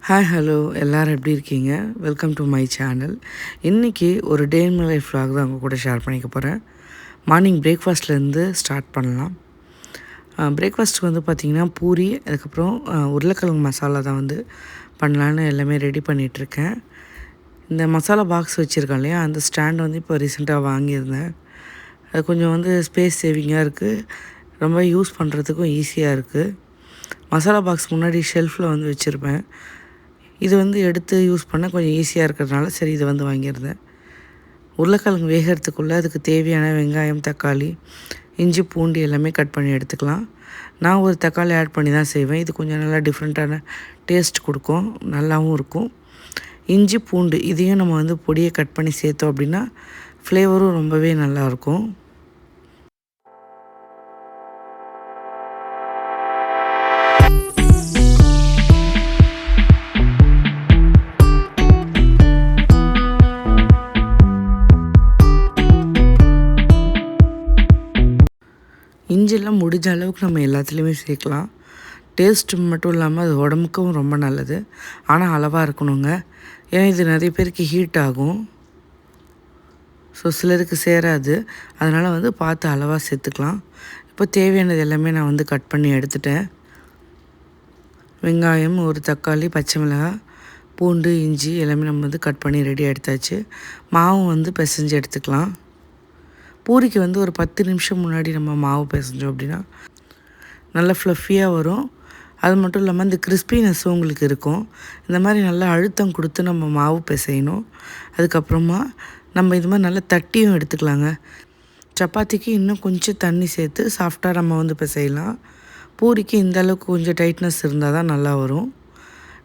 Hi hello எல்லோரும் எப்படி இருக்கீங்க? Welcome to my channel. இன்றைக்கி ஒரு டே இன் மை லைஃப் vlog தான் உங்கள் கூட ஷேர் பண்ணிக்க போகிறேன். மார்னிங் பிரேக்ஃபாஸ்ட்லேருந்து ஸ்டார்ட் பண்ணலாம். பிரேக்ஃபாஸ்ட்டுக்கு வந்து பார்த்திங்கன்னா பூரி, அதுக்கப்புறம் உருளைக்கிழங்கு மசாலா தான் வந்து பண்ணலான்னு எல்லாமே ரெடி பண்ணிகிட்ருக்கேன். இந்த மசாலா பாக்ஸ் வச்சுருக்கேன் இல்லையா, அந்த ஸ்டாண்ட் வந்து இப்போ ரீசெண்டாக வாங்கியிருந்தேன். அது கொஞ்சம் வந்து ஸ்பேஸ் சேவிங்காக இருக்குது, ரொம்ப யூஸ் பண்ணுறதுக்கும் ஈஸியாக இருக்குது. மசாலா பாக்ஸ் முன்னாடி ஷெல்ஃபில் வந்து வச்சுருப்பேன். இது வந்து எடுத்து யூஸ் பண்ண கொஞ்சம் ஈஸியாக இருக்கிறதுனால சரி இதை வந்து வாங்கியிருந்தேன். உருளைக்கிழங்கு வேகிறதுக்குள்ளே அதுக்கு தேவையான வெங்காயம், தக்காளி, இஞ்சி, பூண்டு எல்லாமே கட் பண்ணி எடுத்துக்கலாம். நான் ஒரு தக்காளி ஆட் பண்ணி தான் செய்வேன். இது கொஞ்சம் நல்லா டிஃப்ரெண்ட்டான டேஸ்ட் கொடுக்கும், நல்லாவும் இருக்கும். இஞ்சி, பூண்டு இதையும் நம்ம வந்து பொடியை கட் பண்ணி சேர்த்தோம் அப்படின்னா ஃப்ளேவரும் ரொம்பவே நல்லாயிருக்கும். இஞ்சிலாம் முடிஞ்ச அளவுக்கு நம்ம எல்லாத்துலேயுமே சேர்க்கலாம். டேஸ்ட் மட்டும் இல்லாமல் அது உடம்புக்கும் ரொம்ப நல்லது. ஆனால் அளவாக இருக்கணுங்க, ஏன்னா இது நிறைய பேருக்கு ஹீட் ஆகும். ஸோ சிலருக்கு சேராது, அதனால் வந்து பார்த்து அளவாக சேர்த்துக்கலாம். இப்போ தேவையானது எல்லாமே நான் வந்து கட் பண்ணி எடுத்துட்டேன். வெங்காயம், ஒரு தக்காளி, பச்சை மிளகாய், பூண்டு, இஞ்சி எல்லாமே நம்ம வந்து கட் பண்ணி ரெடி எடுத்தாச்சு. மாவும் வந்து பிசைஞ்சு எடுத்துக்கலாம். பூரிக்கு வந்து ஒரு 10 நிமிஷம் முன்னாடி நம்ம மாவு பிசைஞ்சோம் அப்படின்னா நல்லா ஃப்ளஃபியாக வரும். அது மட்டும் இல்லாமல் இந்த கிறிஸ்பினஸ்ஸும் உங்களுக்கு இருக்கும். இந்த மாதிரி நல்லா அழுத்தம் கொடுத்து நம்ம மாவு பிசையணும். அதுக்கப்புறமா நம்ம இது மாதிரி நல்லா தட்டியும் எடுத்துக்கலாங்க. சப்பாத்திக்கு இன்னும் கொஞ்சம் தண்ணி சேர்த்து சாஃப்டாக நம்ம வந்து பிசையலாம். பூரிக்கு இந்த அளவுக்கு கொஞ்சம் டைட்னஸ் இருந்தால் தான் நல்லா வரும்.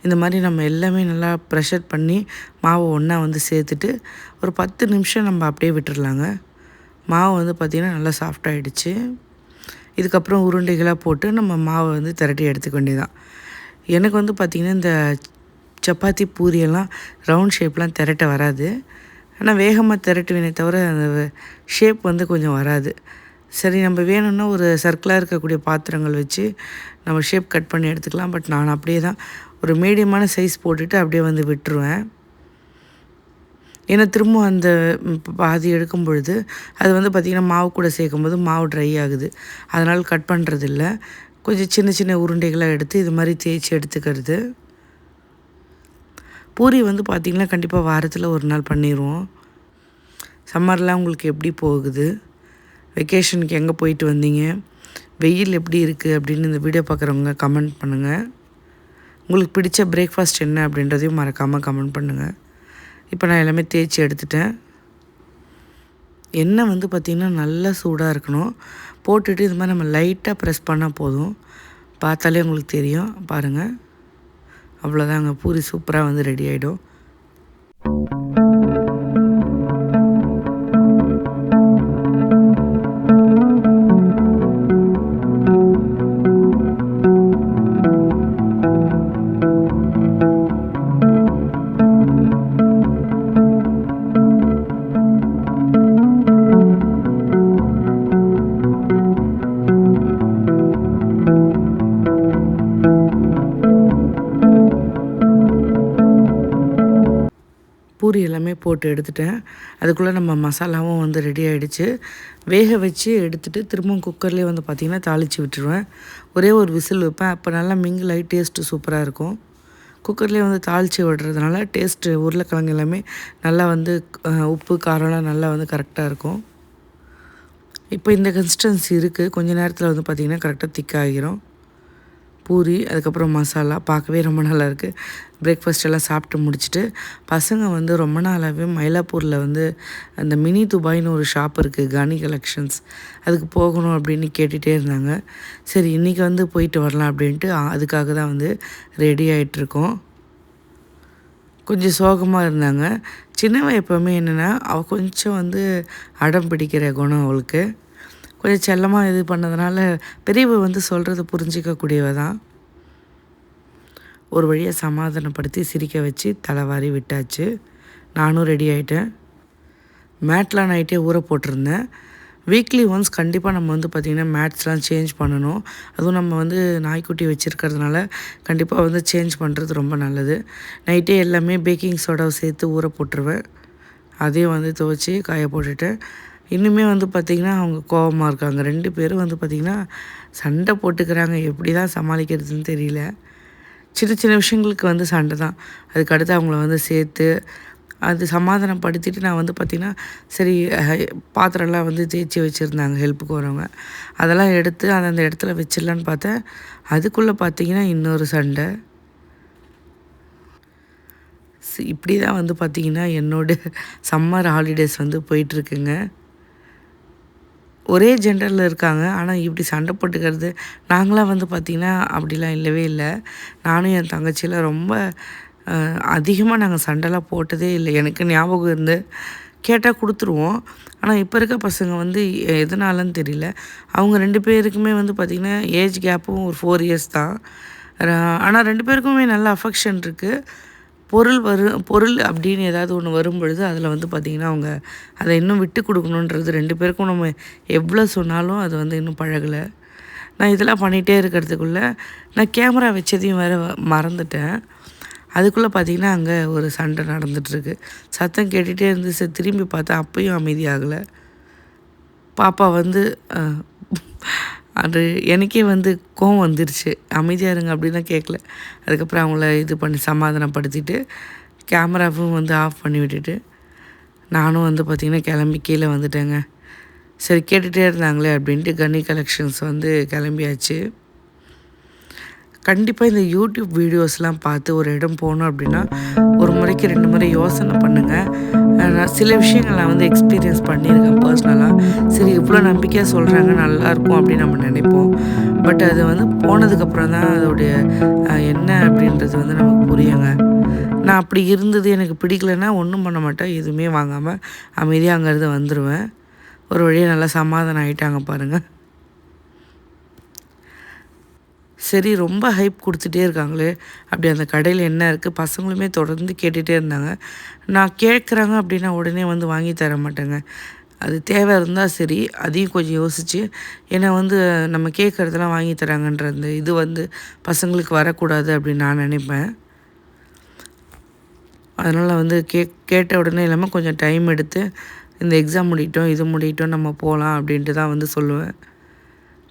இந்த மாதிரி நம்ம எல்லாமே நல்லா ப்ரெஷர் பண்ணி மாவை ஒன்றா வந்து சேர்த்துட்டு ஒரு 10 நிமிஷம் நம்ம அப்படியே விட்டுடலாங்க. மாவு வந்து பார்த்திங்கன்னா நல்லா சாஃப்டாகிடுச்சு. இதுக்கப்புறம் உருண்டைகளாக போட்டு நம்ம மாவை வந்து திரட்டி எடுத்துக்க வேண்டியதான். எனக்கு வந்து பார்த்திங்கன்னா இந்த சப்பாத்தி பூரியெல்லாம் ரவுண்ட் ஷேப்லாம் திரட்ட வராது. ஆனால் வேகமாக திரட்டுவேனே தவிர அந்த ஷேப் வந்து கொஞ்சம் வராது. சரி, நம்ம வேணும்னா ஒரு சர்க்கிளாக இருக்கக்கூடிய பாத்திரங்கள் வச்சு நம்ம ஷேப் கட் பண்ணி எடுத்துக்கலாம். பட் நான் அப்படியே தான் ஒரு மீடியமான சைஸ் போட்டுட்டு அப்படியே வந்து விட்டுருவேன். ஏன்னா திரும்ப அந்த பாதி எடுக்கும் பொழுது அது வந்து பார்த்திங்கன்னா மாவு கூட சேர்க்கும்போது மாவு ட்ரை ஆகுது. அதனால் கட் பண்ணுறதில்ல. கொஞ்சம் சின்ன சின்ன உருண்டைகளாக எடுத்து இது மாதிரி தேய்ச்சி எடுத்துக்கிறது. பூரி வந்து பார்த்திங்கன்னா கண்டிப்பாக வாரத்தில் ஒரு நாள் பண்ணிடுவோம். சம்மர்லாம் உங்களுக்கு எப்படி போகுது? வெக்கேஷனுக்கு எங்கே போயிட்டு வந்தீங்க? வெயில் எப்படி இருக்குது அப்படின்னு இந்த வீடியோ பார்க்குறவங்க கமெண்ட் பண்ணுங்கள். உங்களுக்கு பிடிச்ச பிரேக்ஃபாஸ்ட் என்ன அப்படின்றதையும் மறக்காமல் கமெண்ட் பண்ணுங்கள். இப்போ நான் எல்லாமே தேய்ச்சி எடுத்துட்டேன். எண்ணெய் வந்து பார்த்திங்கன்னா நல்லா சூடாக இருக்கணும். போட்டுட்டு இது மாதிரி நம்ம லைட்டாக ப்ரெஸ் பண்ணால் போதும். பார்த்தாலே உங்களுக்கு தெரியும், பாருங்கள். அவ்வளோதாங்க, பூரி சூப்பராக வந்து ரெடி ஆகிடும். பூரி எல்லாமே போட்டு எடுத்துட்டேன். அதுக்குள்ளே நம்ம மசாலாவும் வந்து ரெடி ஆகிடுச்சு. வேக வச்சு எடுத்துகிட்டு திரும்பவும் குக்கர்லேயே வந்து பார்த்திங்கன்னா தாளித்து விட்டுருவேன். ஒரே ஒரு விசில் வைப்பேன். அப்போ நல்லா மிங்கிள் ஆகி டேஸ்ட்டு சூப்பராக இருக்கும். குக்கர்லேயே வந்து தாளித்து விடுறதுனால டேஸ்ட்டு உருளைக்கிழங்கு எல்லாமே நல்லா வந்து உப்பு காரம்லாம் நல்லா வந்து கரெக்டாக இருக்கும். இப்போ இந்த கன்சிஸ்டன்சி இருக்குது. கொஞ்சம் நேரத்தில் வந்து பார்த்திங்கன்னா கரெக்டாக திக்காகிரும். பூரி, அதுக்கப்புறம் மசாலா பார்க்கவே ரொம்ப நல்லாயிருக்கு. பிரேக்ஃபாஸ்ட் எல்லாம் சாப்பிட்டு முடிச்சுட்டு பசங்க வந்து ரொம்ப நாளாகவே மயிலாப்பூரில் வந்து அந்த மினி துபாய்னு ஒரு ஷாப் இருக்குது, கனி கலெக்ஷன்ஸ், அதுக்கு போகணும் அப்படின்னு கேட்டுகிட்டே இருந்தாங்க. சரி இன்றைக்கி வந்து போயிட்டு வரலாம் அப்படின்ட்டு அதுக்காக தான் வந்து ரெடி ஆகிட்ருக்கோம். கொஞ்சம் சோகமாக இருந்தாங்க. சின்னவன் எப்போவுமே என்னென்னா அவள் கொஞ்சம் வந்து அடம் பிடிக்கிற குணம் அவளுக்கு. கொஞ்சம் செல்லமாக இது பண்ணதுனால பெரியவ வந்து சொல்கிறத புரிஞ்சிக்கக்கூடியவ தான். ஒரு வழியாக சமாதானப்படுத்தி சிரிக்க வச்சு தலைவாரி விட்டாச்சு. நானும் ரெடி ஆகிட்டேன். மேட்லாம் நைட்டே ஊற போட்டிருந்தேன். வீக்லி ஒன்ஸ் கண்டிப்பாக நம்ம வந்து பார்த்திங்கன்னா மேட்ஸ்லாம் சேஞ்ச் பண்ணணும். அதுவும் நம்ம வந்து நாய்க்குட்டி வச்சுருக்கிறதுனால கண்டிப்பாக வந்து சேஞ்ச் பண்ணுறது ரொம்ப நல்லது. நைட்டே எல்லாமே பேக்கிங் சோடாவை சேர்த்து ஊற போட்டுருவேன். அதையும் வந்து துவைச்சி காய போட்டுட்டேன். இன்னுமே வந்து பார்த்திங்கன்னா அவங்க கோவமாக இருக்காங்க. 2 பேரும் வந்து பார்த்திங்கன்னா சண்டை போட்டுக்கிறாங்க. எப்படி தான் சமாளிக்கிறதுன்னு தெரியல. சின்ன சின்ன விஷயங்களுக்கு வந்து சண்டை தான். அதுக்கடுத்து அவங்கள வந்து சேர்த்து அது சமாதானப்படுத்திட்டு நான் வந்து பார்த்திங்கன்னா சரி பாத்திரம்லாம் வந்து தேய்ச்சி வச்சுருந்தாங்க ஹெல்ப்புக்கு வரவங்க. அதெல்லாம் எடுத்து அந்த இடத்துல வச்சிடலான்னு பார்த்தேன். அதுக்குள்ளே பார்த்திங்கன்னா இன்னொரு சண்டை. இப்படி தான் வந்து பார்த்திங்கன்னா என்னோடய சம்மர் ஹாலிடேஸ் வந்து போயிட்டுருக்குங்க. ஒரே ஜெண்டரில் இருக்காங்க. ஆனால் இப்படி சண்டை போட்டுக்கிறது நாங்களாம் வந்து பார்த்திங்கன்னா அப்படிலாம் இல்லவே இல்லை. நானும் என் தங்கச்சியெல்லாம் ரொம்ப அதிகமாக நாங்கள் சண்டைலாம் போட்டதே இல்லை. எனக்கு ஞாபகம் இருந்து கேட்டால் கொடுத்துருவோம். ஆனால் இப்போ இருக்க பசங்க வந்து எதனாலன்னு தெரியல. அவங்க 2 பேருக்குமே வந்து பார்த்திங்கன்னா ஏஜ் கேப்பும் ஒரு 4 இயர்ஸ் தான். ஆனால் 2 பேருக்குமே நல்ல அஃபெக்ஷன் இருக்குது. பொருள் அப்படின்னு ஏதாவது ஒன்று வரும்பொழுது அதில் வந்து பார்த்திங்கன்னா அவங்க அதை இன்னும் விட்டு கொடுக்கணுன்றது 2 பேருக்கும் நம்ம எவ்வளோ சொன்னாலும் அது வந்து இன்னும் பழகலை. நான் இதெல்லாம் பண்ணிகிட்டே இருக்கிறதுக்குள்ளே நான் கேமரா வச்சதையும் வேறு மறந்துட்டேன். அதுக்குள்ளே பார்த்திங்கன்னா அங்கே ஒரு சண்டை நடந்துகிட்ருக்கு. சத்தம் கேட்டுகிட்டே இருந்துச்சு. திரும்பி பார்த்தா அப்பயும் அமைதியாகலை. பாப்பா வந்து அது எனக்கே வந்து கோவம் வந்துருச்சு. அமைதியாக இருங்க அப்படின்லாம் கேட்கல. அதுக்கப்புறம் அவங்கள இது பண்ணி சமாதானப்படுத்திட்டு கேமராவும் வந்து ஆஃப் பண்ணி விட்டுட்டு நானும் வந்து பார்த்திங்கன்னா கிளம்பி கீழே வந்துட்டேங்க. சரி கேட்டுகிட்டே இருந்தாங்களே அப்படின்ட்டு கனி கலெக்ஷன்ஸ் வந்து கிளம்பியாச்சு. கண்டிப்பாக இந்த யூடியூப் வீடியோஸ்லாம் பார்த்து ஒரு இடம் போகணும் அப்படின்னா ஒரு முறைக்கு 2 முறை யோசனை பண்ணுங்கள். நான் சில விஷயங்கள் நான் வந்து எக்ஸ்பீரியன்ஸ் பண்ணியிருக்கேன் பர்சனலாக. சரி இவ்வளோ நம்பிக்கையாக சொல்கிறாங்க நல்லாயிருக்கும் அப்படின்னு நம்ம நினைப்போம். பட் அது வந்து போனதுக்கப்புறம் தான் அதோடைய என்ன அப்படின்றது வந்து நமக்கு புரியுங்க. நான் அப்படி இருந்தது எனக்கு பிடிக்கலைன்னா ஒன்றும் பண்ண மாட்டேன். எதுவுமே வாங்காமல் அமைதியாக அங்கேருந்து வந்துடுவேன். ஒரு வழியாக நல்லா சமாதானம் ஆகிட்டாங்க பாருங்கள். சரி ரொம்ப ஹைப் கொடுத்துட்டே இருக்காங்களே அப்படி அந்த கடையில் என்ன இருக்குது பசங்களுமே தொடர்ந்து கேட்டுகிட்டே இருந்தாங்க. நான் கேட்குறாங்க அப்படின்னா உடனே வந்து வாங்கி தர மாட்டேங்க. அது தேவை இருந்தால் சரி அதையும் கொஞ்சம் யோசித்து ஏன்னா வந்து நம்ம கேட்குறதெல்லாம் வாங்கி தராங்கன்ற அந்த இது வந்து பசங்களுக்கு வரக்கூடாது அப்படின்னு நான் நினைப்பேன். அதனால் வந்து கேட்ட உடனே இல்லாமல் கொஞ்சம் டைம் எடுத்து இந்த எக்ஸாம் முடியட்டும் இது முடியட்டும் நம்ம போகலாம் அப்படின்ட்டு தான் வந்து சொல்லுவேன்.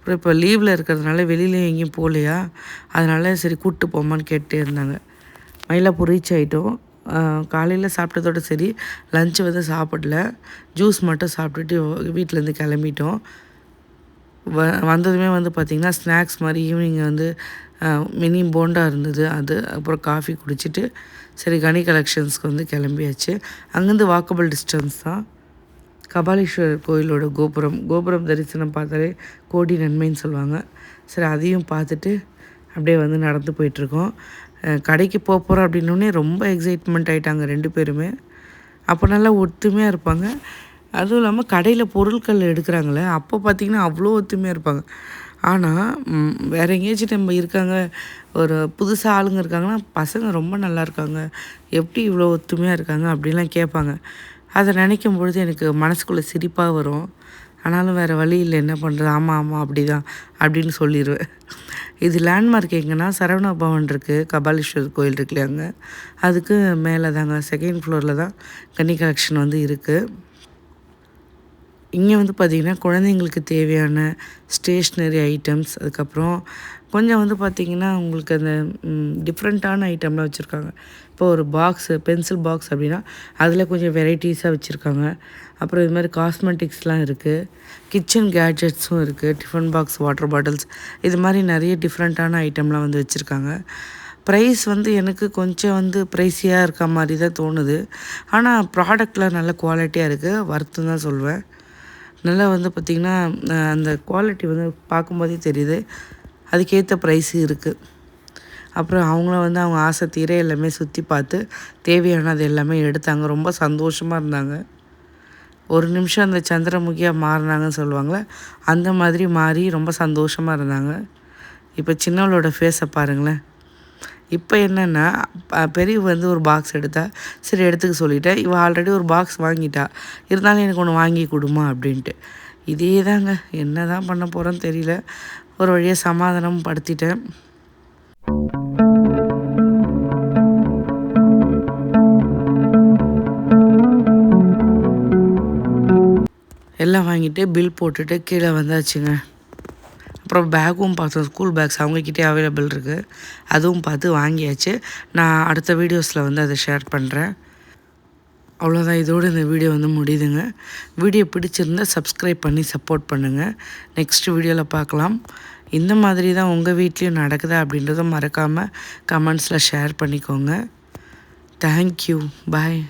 அப்புறம் இப்போ லீவில் இருக்கிறதுனால வெளியிலேயும் எங்கேயும் போகலையா, அதனால் சரி கூப்பிட்டு போமான்னு கேட்டே இருந்தாங்க. மயிலாப்பூர் ரீச் ஆகிட்டோம். காலையில் சாப்பிட்டதோடு சரி லஞ்சு வந்து சாப்பிடல. ஜூஸ் மட்டும் சாப்பிட்டுட்டு வீட்டிலேருந்து கிளம்பிட்டோம். வந்ததுமே வந்து பார்த்திங்கன்னா ஸ்நாக்ஸ் மாதிரி ஈவினிங் வந்து மினி போண்டா இருந்தது அது. அப்புறம் காஃபி குடிச்சிட்டு சரி கனி கலெக்ஷன்ஸ்க்கு வந்து கிளம்பியாச்சு. அங்கேருந்து வாக்கபிள் டிஸ்டன்ஸ் தான். கபாலீஸ்வரர் கோயிலோட கோபுரம் தரிசனம் பார்த்தாலே கோடி நன்மைன்னு சொல்லுவாங்க. சரி அதையும் பார்த்துட்டு அப்படியே வந்து நடந்து போயிட்டுருக்கோம். கடைக்கு போகிறோம் அப்படின்னோடனே ரொம்ப எக்ஸைட்மெண்ட் ஆகிட்டாங்க 2 பேருமே. அப்போ நல்லா ஒத்துமையாக இருப்பாங்க. அதுவும் இல்லாமல் கடையில் பொருட்கள் எடுக்கிறாங்களே அப்போ பார்த்திங்கன்னா அவ்வளோ ஒத்துமையாக இருப்பாங்க. ஆனால் வேறு எங்கேயாச்சும் நம்ம இருக்காங்க ஒரு புதுசாக ஆளுங்க இருக்காங்கன்னா பசங்க ரொம்ப நல்லா இருக்காங்க, எப்படி இவ்வளோ ஒத்துமையாக இருக்காங்க அப்படின்லாம் கேட்பாங்க. அதை நினைக்கும் பொழுது எனக்கு மனசுக்குள்ளே சிரிப்பாக வரும். ஆனாலும் வேறு வழி இல்லை, என்ன பண்ணுறது, ஆமாம் அப்படி தான் அப்படின்னு சொல்லிடுவேன். இது லேண்ட்மார்க் எங்கன்னா சரவணா பவன் இருக்குது, கபாலீஸ்வரர் கோயில் இருக்கு இல்லையாங்க, அதுக்கு மேலே தாங்க 2nd ஃப்ளோரில் தான் கன்னி கலெக்ஷன் வந்து இருக்குது. இங்கே வந்து பார்த்திங்கன்னா குழந்தைங்களுக்கு தேவையான ஸ்டேஷ்னரி ஐட்டம்ஸ், அதுக்கப்புறம் கொஞ்சம் வந்து பார்த்திங்கன்னா உங்களுக்கு அந்த டிஃப்ரெண்ட்டான ஐட்டம்லாம் வச்சுருக்காங்க. இப்போ ஒரு பென்சில் பாக்ஸ் அப்படின்னா அதில் கொஞ்சம் வெரைட்டிஸாக வச்சுருக்காங்க. அப்புறம் இது மாதிரி காஸ்மெட்டிக்ஸ்லாம் இருக்குது, கிச்சன் கேட்ஜெட்ஸும் இருக்குது, டிஃபன் பாக்ஸ், வாட்டர் பாட்டில்ஸ், இது மாதிரி நிறைய டிஃப்ரெண்ட்டான ஐட்டம்லாம் வந்து வச்சுருக்காங்க. ப்ரைஸ் வந்து எனக்கு கொஞ்சம் வந்து ப்ரைஸியாக இருக்க மாதிரி தான் தோணுது. ஆனால் ப்ராடக்ட்லாம் நல்ல குவாலிட்டியாக இருக்குது, வர்த்து தான் சொல்வேன். நல்லா வந்து பார்த்திங்கன்னா அந்த குவாலிட்டி வந்து பார்க்கும்போதே தெரியுது, அதுக்கேற்ற ப்ரைஸு இருக்குது. அப்புறம் அவங்களும் வந்து அவங்க ஆசை தீர எல்லாமே சுற்றி பார்த்து தேவையானது எல்லாமே எடுத்தாங்க. ரொம்ப சந்தோஷமாக இருந்தாங்க. ஒரு நிமிஷம் அந்த சந்திரமுகியாக மாறினாங்கன்னு சொல்லுவாங்களே, அந்த மாதிரி மாறி ரொம்ப சந்தோஷமாக இருந்தாங்க. இப்போ சின்னவளோட ஃபேஸை பாருங்களேன். இப்போ என்னென்னா பெரியவ வந்து ஒரு பாக்ஸ் எடுத்தா, சரி எடுத்துக்க சொல்லிட்டேன். இவள் ஆல்ரெடி ஒரு பாக்ஸ் வாங்கிட்டா, இருந்தாலும் எனக்கு ஒன்று வாங்கி கொடுமா அப்படின்ட்டு. இதே தாங்க, என்ன தான் பண்ண போகிறோன்னு தெரியல. ஒரு வழியாக சமாதானம் படுத்திட்டேன். எல்லாம் வாங்கிட்டு பில் போட்டுட்டு கீழே வந்தாச்சுங்க. அப்புறம் பேக்கும் பார்த்தோம், ஸ்கூல் பேக்ஸ் அவங்கக்கிட்டே அவைலபிள் இருக்குது, அதுவும் பார்த்து வாங்கியாச்சு. நான் அடுத்த வீடியோஸில் வந்து அதை ஷேர் பண்ணுறேன். அவ்வளோதான், இதோடு இந்த வீடியோ வந்து முடியுதுங்க. வீடியோ பிடிச்சிருந்தால் சப்ஸ்கிரைப் பண்ணி சப்போர்ட் பண்ணுங்கள். நெக்ஸ்ட் வீடியோவில் பார்க்கலாம். இந்த மாதிரி தான் உங்கள் வீட்லேயும் நடக்குதா அப்படின்றத மறக்காமல் கமெண்ட்ஸில் ஷேர் பண்ணிக்கோங்க. தேங்க்யூ, பாய்.